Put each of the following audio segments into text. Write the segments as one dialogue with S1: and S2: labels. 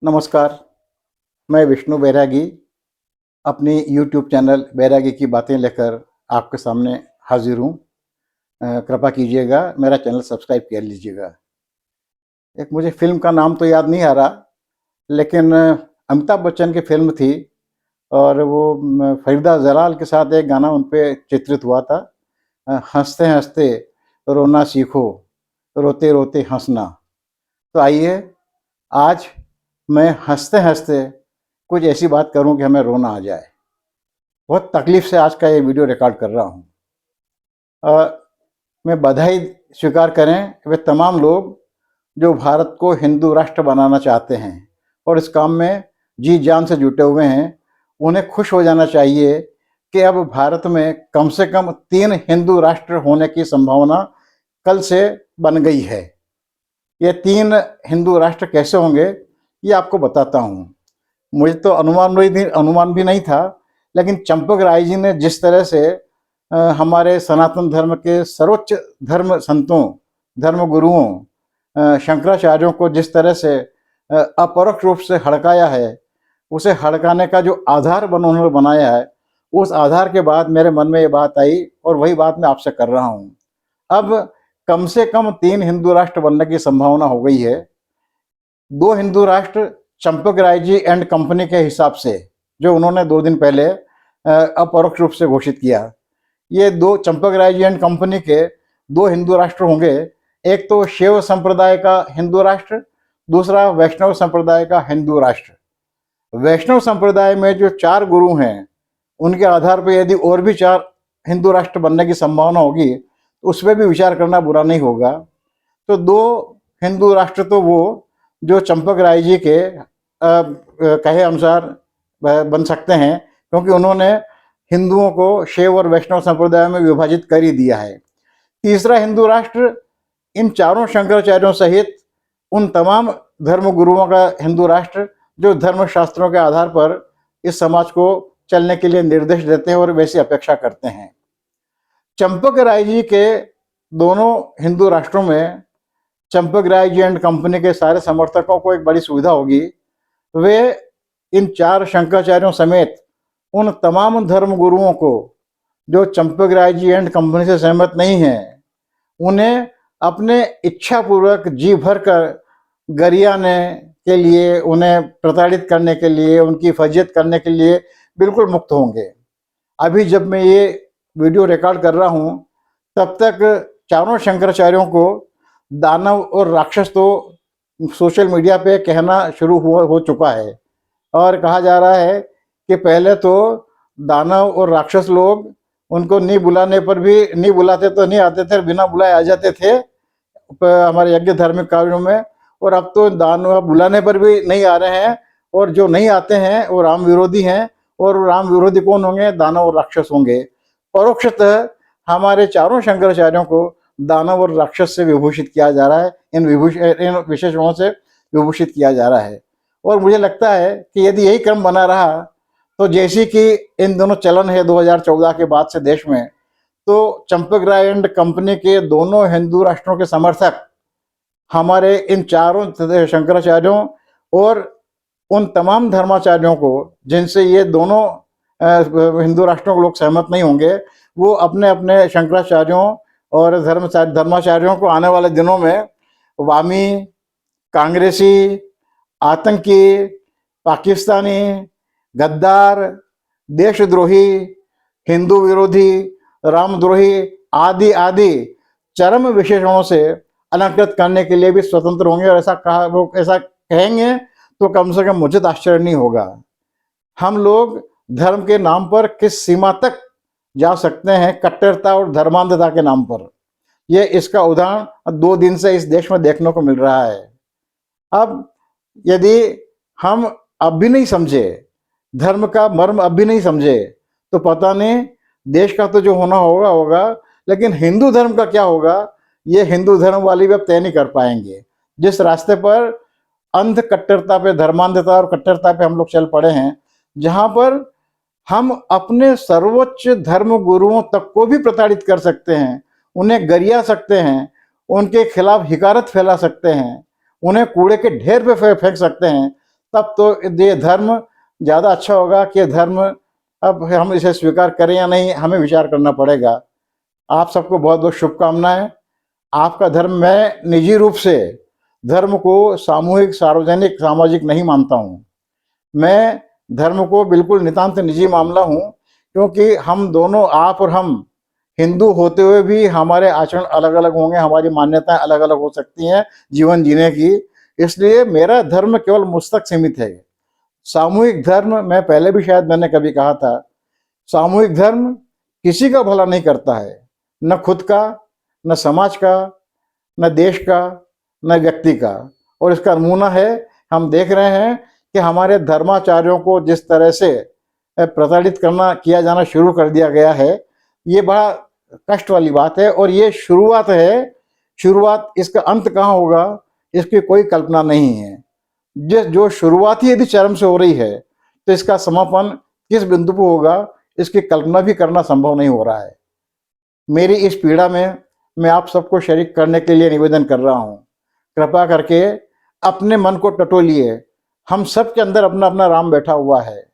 S1: नमस्कार, मैं विष्णु बैरागी अपनी यूट्यूब चैनल बैरागी की बातें लेकर आपके सामने हाजिर हूँ। कृपा कीजिएगा, मेरा चैनल सब्सक्राइब कर लीजिएगा। एक मुझे फ़िल्म का नाम तो याद नहीं आ रहा, लेकिन अमिताभ बच्चन की फ़िल्म थी और वो फ़रीदा जलाल के साथ एक गाना उन पे चित्रित हुआ था। हँसते-हँसते रोना सीखो, रोते-रोते हँसना। तो आइए, आज मैं हँसते-हँसते कुछ ऐसी बात करूँ कि हमें रोना आ जाए। बहुत तकलीफ़ से आज का ये वीडियो रिकॉर्ड कर रहा हूँ। मैं बधाई स्वीकार करें वे तमाम लोग जो भारत को हिंदू राष्ट्र बनाना चाहते हैं और इस काम में जी जान से जुटे हुए हैं। उन्हें खुश हो जाना चाहिए कि अब भारत में कम से कम 3 हिंदू राष्ट्र होने की संभावना कल से बन गई है। ये 3 हिंदू राष्ट्र कैसे होंगे, ये आपको बताता हूँ। मुझे तो अनुमान भी नहीं था, लेकिन चंपक राय जी ने जिस तरह से हमारे सनातन धर्म के सर्वोच्च धर्म संतों, धर्म गुरुओं शंकराचार्यों को जिस तरह से अपरोक्ष रूप से हड़काया है, उसे हड़काने का जो आधार उन्होंने बनाया है, उस आधार के बाद मेरे मन में ये बात आई और वही बात मैं आपसे कर रहा हूँ। अब कम से कम 3 हिंदू राष्ट्र बनने की संभावना हो गई है। 2 हिंदू राष्ट्र चंपक राय जी एंड कंपनी के हिसाब से, जो उन्होंने 2 दिन पहले अपरोक्ष रूप से घोषित किया। ये 2 चंपक राय जी एंड कंपनी के 2 हिंदू राष्ट्र होंगे। एक तो शैव संप्रदाय का हिंदू राष्ट्र, दूसरा वैष्णव संप्रदाय का हिंदू राष्ट्र। वैष्णव संप्रदाय में जो 4 गुरु हैं, उनके आधार पर यदि और भी 4 हिंदू राष्ट्र बनने की संभावना होगी, तो उसमें भी विचार करना बुरा नहीं होगा। तो 2 हिंदू राष्ट्र तो वो जो चंपक राय जी के कहे अनुसार बन सकते हैं, क्योंकि उन्होंने हिंदुओं को शैव और वैष्णव संप्रदाय में विभाजित कर ही दिया है। तीसरा हिंदू राष्ट्र इन चारों शंकराचार्यों सहित उन तमाम धर्म गुरुओं का हिंदू राष्ट्र जो धर्म शास्त्रों के आधार पर इस समाज को चलने के लिए निर्देश देते हैं और वैसी अपेक्षा करते हैं। चंपक राय जी के दोनों हिंदू राष्ट्रों में चंपक राय जी एंड कंपनी के सारे समर्थकों को एक बड़ी सुविधा होगी। वे इन 4 शंकराचार्यों समेत उन तमाम धर्म गुरुओं को जो चंपक राय जी एंड कंपनी से सहमत नहीं हैं, उन्हें अपने इच्छापूर्वक जी भर कर गरियाने के लिए, उन्हें प्रताड़ित करने के लिए, उनकी फजीयत करने के लिए बिल्कुल मुक्त होंगे। अभी जब मैं ये वीडियो रिकॉर्ड कर रहा हूँ, तब तक चारों शंकराचार्यों को दानव और राक्षस तो सोशल मीडिया पे कहना शुरू हो चुका है और कहा जा रहा है कि पहले तो दानव और राक्षस लोग उनको नहीं बुलाने पर भी, नहीं बुलाते तो नहीं आते थे, बिना बुलाए आ जाते थे हमारे यज्ञ धार्मिक कार्यों में, और अब तो दानव बुलाने पर भी नहीं आ रहे हैं, और जो नहीं आते हैं वो राम विरोधी हैं। और राम विरोधी कौन होंगे? दानव और राक्षस होंगे। परोक्षतः हमारे चारों शंकराचार्यों को दानव और राक्षस से विभूषित किया जा रहा है, इन विशेषणों से विभूषित किया जा रहा है। और मुझे लगता है कि यदि यही क्रम बना रहा, तो जैसी कि इन दोनों चलन है 2014 के बाद से देश में, तो चंपक राय एंड कंपनी के दोनों हिंदू राष्ट्रों के समर्थक हमारे इन चारों शंकराचार्यों और उन तमाम धर्माचार्यों को जिनसे ये दोनों हिंदू राष्ट्रों के लोग सहमत नहीं होंगे, वो अपने अपने शंकराचार्यों और धर्माचार्यों को आने वाले दिनों में वामी, कांग्रेसी, आतंकी, पाकिस्तानी, गद्दार, देशद्रोही, हिंदू विरोधी, रामद्रोही आदि आदि चरम विशेषणों से अलंकृत करने के लिए भी स्वतंत्र होंगे। और ऐसा कहेंगे तो कम से कम मुझे तो आश्चर्य नहीं होगा। हम लोग धर्म के नाम पर किस सीमा तक जा सकते हैं, कट्टरता और धर्मांधता के नाम पर, ये इसका उदाहरण 2 दिन से इस देश में देखने को मिल रहा है। अब यदि हम अब भी नहीं समझे, धर्म का मर्म अब भी नहीं समझे, तो पता नहीं देश का तो जो होना होगा होगा, लेकिन हिंदू धर्म का क्या होगा, ये हिंदू धर्म वाली भी अब तय नहीं कर पाएंगे। जिस रास्ते पर अंध कट्टरता पे, धर्मांधता और कट्टरता पे हम लोग चल पड़े हैं, जहां पर हम अपने सर्वोच्च धर्म गुरुओं तक को भी प्रताड़ित कर सकते हैं, उन्हें गरिया सकते हैं, उनके खिलाफ हिकारत फैला सकते हैं, उन्हें कूड़े के ढेर पे फेंक सकते हैं, तब तो ये धर्म ज़्यादा अच्छा होगा कि धर्म अब हम इसे स्वीकार करें या नहीं, हमें विचार करना पड़ेगा। आप सबको बहुत बहुत शुभकामनाएं। आपका धर्म, मैं निजी रूप से धर्म को सामूहिक, सार्वजनिक, सामाजिक नहीं मानता हूँ। मैं धर्म को बिल्कुल नितांत निजी मामला हूँ, क्योंकि हम दोनों, आप और हम, हिंदू होते हुए भी हमारे आचरण अलग अलग होंगे, हमारी मान्यताएं अलग अलग हो सकती हैं जीवन जीने की। इसलिए मेरा धर्म केवल मुझ तक सीमित है। सामूहिक धर्म, मैं पहले भी शायद मैंने कभी कहा था, सामूहिक धर्म किसी का भला नहीं करता है, न खुद का, न समाज का, न देश का, न व्यक्ति का। और इसका नमूना है, हम देख रहे हैं कि हमारे धर्माचार्यों को जिस तरह से प्रताड़ित करना, किया जाना शुरू कर दिया गया है, ये बड़ा कष्ट वाली बात है। और ये शुरुआत है, शुरुआत, इसका अंत कहाँ होगा इसकी कोई कल्पना नहीं है। जो शुरुआत ही यदि चरम से हो रही है, तो इसका समापन किस बिंदु पर होगा इसकी कल्पना भी करना संभव नहीं हो रहा है। मेरी इस पीड़ा में मैं आप सबको शरीक करने के लिए निवेदन कर रहा हूँ। कृपा करके अपने मन को टटोलिए। हम सब के अंदर अपना अपना राम बैठा हुआ है।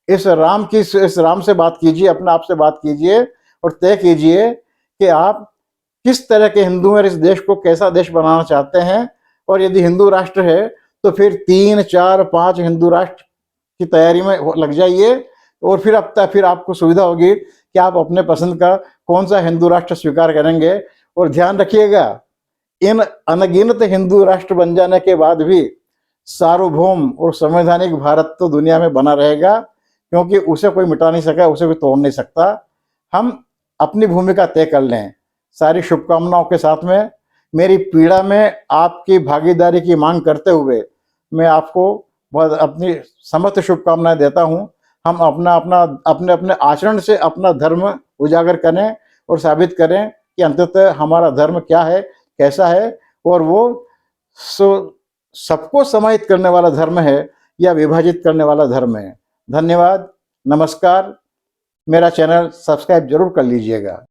S1: इस राम से बात कीजिए, अपने आप से बात कीजिए और तय कीजिए कि आप किस तरह के हिंदू हैं, इस देश को कैसा देश बनाना चाहते हैं। और यदि हिंदू राष्ट्र है तो फिर 3, 4, 5 हिंदू राष्ट्र की तैयारी में लग जाइए। और फिर आपको सुविधा होगी कि आप अपने पसंद का कौन सा हिंदू राष्ट्र स्वीकार करेंगे। और ध्यान रखिएगा, इन अनगिनत हिंदू राष्ट्र बन जाने के बाद भी सार्वभौम और संवैधानिक भारत तो दुनिया में बना रहेगा, क्योंकि उसे कोई मिटा नहीं सका, उसे कोई तोड़ नहीं सकता। हम अपनी भूमिका तय कर लें। सारी शुभकामनाओं के साथ में मेरी पीड़ा में आपकी भागीदारी की मांग करते हुए मैं आपको बहुत अपनी समस्त शुभकामनाएं देता हूं। हम अपने अपने आचरण से अपना धर्म उजागर करें और साबित करें कि अंततः हमारा धर्म क्या है, कैसा है, और वो सबको समाहित करने वाला धर्म है या विभाजित करने वाला धर्म है। धन्यवाद, नमस्कार। मेरा चैनल सब्सक्राइब जरूर कर लीजिएगा।